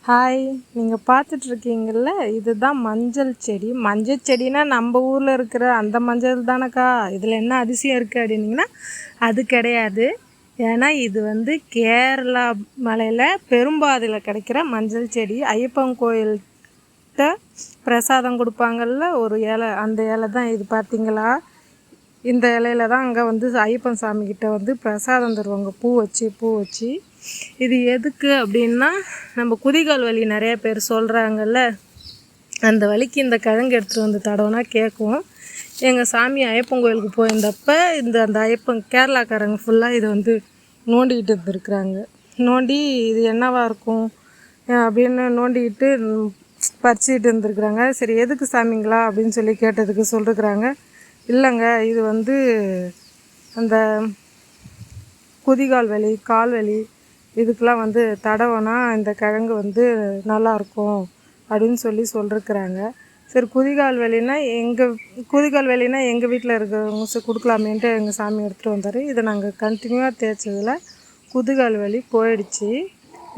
Hi, நீங்கள் பார்த்துட்ருக்கீங்கள்ல, இதுதான் மஞ்சள் செடி. மஞ்சள் செடினா நம்ம ஊரில் இருக்கிற அந்த மஞ்சள் தானக்கா, இதில் என்ன அதிசயம் இருக்குது அப்படின்னிங்கன்னா அது கிடையாது. ஏன்னா இது கேரளா மலையில் பெரும்பாதியில் கிடைக்கிற மஞ்சள் செடி. ஐயப்பன் கோயில்கிட்ட பிரசாதம் கொடுப்பாங்கள்ல ஒரு இலை, அந்த இலை தான் இது. பார்த்திங்களா, இந்த இலையில தான் அங்கே ஐயப்பன் சாமிக்கிட்ட பிரசாதம் தருவாங்க, பூ வச்சு. இது எதுக்கு அப்படின்னா, நம்ம குதிகால் வலி நிறைய பேர் சொல்கிறாங்கல்ல, அந்த வலிக்கு இந்த கிழங்கு எடுத்துகிட்டு வந்து தடவைனா கேட்கும். எங்கள் சாமி ஐயப்பன் கோயிலுக்கு போயிருந்தப்போ அந்த ஐயப்பன் கேரளாக்காரங்க ஃபுல்லாக இதை நோண்டிக்கிட்டு இருந்துருக்குறாங்க. நோண்டி இது என்னவாக இருக்கும் அப்படின்னு நோண்டிக்கிட்டு பறிச்சுக்கிட்டு இருந்துருக்குறாங்க. சரி, எதுக்கு சாமிங்களா அப்படின்னு சொல்லி கேட்டதுக்கு சொல்லிருக்குறாங்க, இல்லைங்க இது அந்த குதிகால் வலி, கால் வலி இதுக்கெலாம் தடவைனா இந்த கிழங்கு நல்லாயிருக்கும் அப்படின்னு சொல்லியிருக்கிறாங்க. சரி, குதிகால் வலினா எங்கள் வீட்டில் இருக்கிறவங்க கொடுக்கலாமேன்ட்டு எங்கள் சாமி எடுத்துகிட்டு வந்தார். இதை நாங்கள் கண்டினியூவாக தேய்ச்சதில் குதிகால் வலி போயிடுச்சு.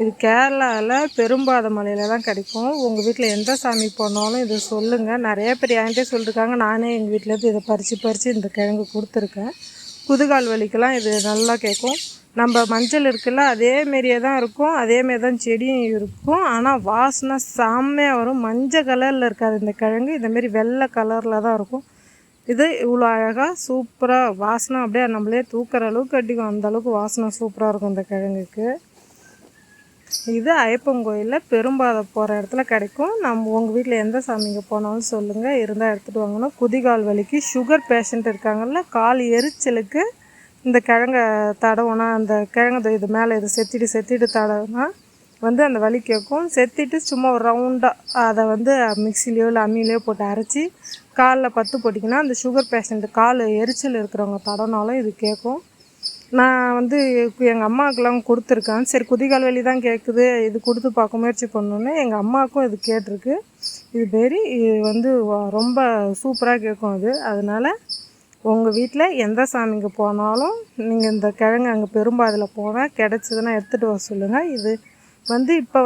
இது கேரளாவில் பெரும்பாத மலையில் தான் கிடைக்கும். உங்கள் வீட்டில் எந்த சாமி போனாலும் இதை சொல்லுங்கள். நிறைய பேர் என்கிட்டே சொல்லியிருக்காங்க. நானே எங்கள் வீட்டிலேருந்து இதை பறித்து இந்த கிழங்கு கொடுத்துருக்கேன். குதிகால் வலிக்கெல்லாம் இது நல்லா கேட்கும். நம்ம மஞ்சள் இருக்குல்ல, அதேமாரியே தான் இருக்கும், அதேமாரி தான் செடியும் இருக்கும். ஆனால் வாசனை செம்மையாக வரும். மஞ்சள் கலரில் இருக்காது இந்த கிழங்கு, இந்தமாரி வெள்ளை கலரில் தான் இருக்கும். இது இவ்வளோ அழகாக சூப்பராக வாசனை அப்படியே நம்மளே தூக்குற அளவுக்கு அடிக்கும். அந்தளவுக்கு வாசனை சூப்பராக இருக்கும் இந்த கிழங்குக்கு. இது ஐயப்பன் கோயிலில் பெரும்பாதை போகிற இடத்துல கிடைக்கும். நம்ம உங்கள் வீட்டில் எந்த சாமிங்க போனாலும் சொல்லுங்கள், இருந்தால் எடுத்துகிட்டு வாங்கணும். குதிகால் வலிக்கு, சுகர் பேஷண்ட் இருக்காங்கல்ல, கால் எரிச்சலுக்கு இந்த கிழங்க தடவுனா, அந்த கிழங்கு இது மேலே இதை செத்திட்டு தடவுனா அந்த வலி கேட்கும். செத்திட்டு சும்மா ஒரு ரவுண்டாக அதை மிக்சிலையோ இல்லை அம்மியிலையோ போட்டு அரைச்சி காலில் பத்து போட்டிங்கன்னா அந்த சுகர் பேஷண்ட்டு கால் எரிச்சல் இருக்கிறவங்க தடவினாலும் இது கேட்கும். நான் எங்கள் அம்மாவுக்கெல்லாம் கொடுத்துருக்கேன். சரி, குதிகால் வலி தான் கேட்குது, இது கொடுத்து பார்க்க முயற்சி பண்ணோன்னே எங்கள் அம்மாவுக்கும் இது கேட்டிருக்கு. இது ரொம்ப சூப்பராக கேட்கும் அது. அதனால் உங்கள் வீட்டில் எந்த சாமிக்கு போனாலும் நீங்கள் இந்த கிழங்கு அங்கே பெரும்பாதில் போனால் கிடச்சிதுன்னா எடுத்துகிட்டு வர சொல்லுங்கள். இது இப்போ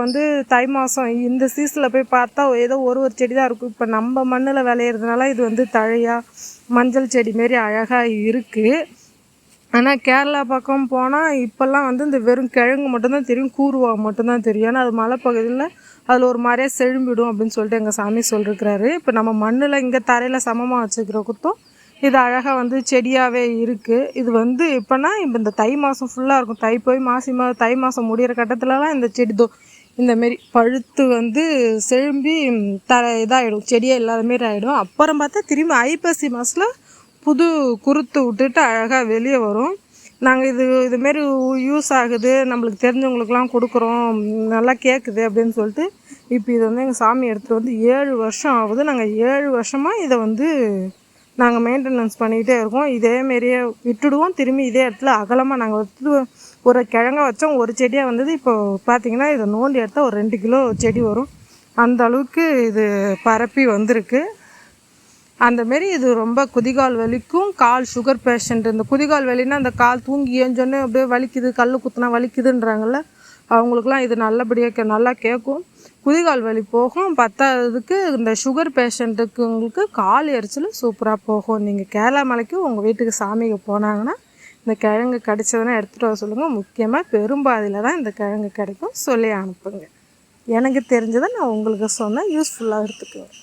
தை மாதம் இந்த சீசனில் போய் பார்த்தா ஏதோ ஒரு செடி தான் இருக்கும். இப்போ நம்ம மண்ணில் விளையிறதுனால இது தழையாக மஞ்சள் செடி மாரி அழகாக இருக்குது. ஆனால் கேரளா பக்கம் போனால் இப்போல்லாம் இந்த வெறும் கிழங்கு மட்டும்தான் தெரியும், கூறுவா மட்டும்தான் தெரியும். ஏன்னா அது மலைப்பகுதியில் அதில் ஒரு மாதிரியாக செழும்பிடும் அப்படின்னு சொல்லிட்டு எங்கள் சாமி சொல்லியிருக்கிறாரு. இப்போ நம்ம மண்ணில் இங்கே தரையில் சமமாக வச்சுக்கிற குத்தம் இது அழகாக செடியாகவே இருக்குது. இது இப்போனா இந்த தை மாதம் ஃபுல்லாக இருக்கும். தை போய் தை மாதம் முடிகிற கட்டத்துலலாம் இந்த செடி இந்தமாரி பழுத்து செழும்பி இதாகிடும், செடியாக இல்லாத மாரி ஆகிடும். அப்புறம் பார்த்தா திரும்பி ஐப்பசி மாதத்தில் புது குருத்து விட்டுட்டு அழகாக வெளியே வரும். நாங்கள் இதுமாரி யூஸ் ஆகுது, நம்மளுக்கு தெரிஞ்சவங்களுக்கெலாம் கொடுக்குறோம், நல்லா கேட்குது அப்படின்னு சொல்லிட்டு இப்போ இது எங்கள் சாமி எடுத்துகிட்டு 7 வருஷம் ஆகுது. நாங்கள் 7 வருஷமாக இதை நாங்கள் மெயின்டெனன்ஸ் பண்ணிக்கிட்டே இருக்கோம். இதேமாரியே விட்டுடுவோம், திரும்பி இதே இடத்துல அகலமாக நாங்கள் ஒரு கிழங்கா வச்சோம், ஒரு செடியாக வந்தது. இப்போ பார்த்திங்கன்னா இதை நோண்டி எடுத்தால் ஒரு 2 கிலோ செடி வரும். அந்த அளவுக்கு இது பரப்பி வந்திருக்கு. அந்தமாரி இது ரொம்ப குதிகால் வலிக்கும், கால் சுகர் பேஷண்ட். இந்த குதிகால் வலின்னா அந்த கால் தூங்கி ஏஞ்சோன்னே அப்படியே வலிக்குது, கல் குத்துனா வலிக்குதுன்றாங்கள்ல, அவங்களுக்குலாம் இது நல்லபடியாக நல்லா கேட்கும், குதிகால் வலி போகும். பத்தாததுக்கு இந்த சுகர் பேஷண்ட்டுக்கு கால் எரிச்சல் சூப்பராக போகும். நீங்கள் கேரளா மலைக்கு உங்கள் வீட்டுக்கு சாமிக்கு போனாங்கன்னா இந்த கிழங்கு கிடைச்சதுன்னா எடுத்துகிட்டு வர சொல்லுங்கள். முக்கியமாக பெரும்பாதியில் தான் இந்த கிழங்கு கிடைக்கும், சொல்லி அனுப்புங்க. எனக்கு தெரிஞ்சதை நான் உங்களுக்கு சொன்னேன், யூஸ்ஃபுல்லாக எடுத்துக்குவேன்.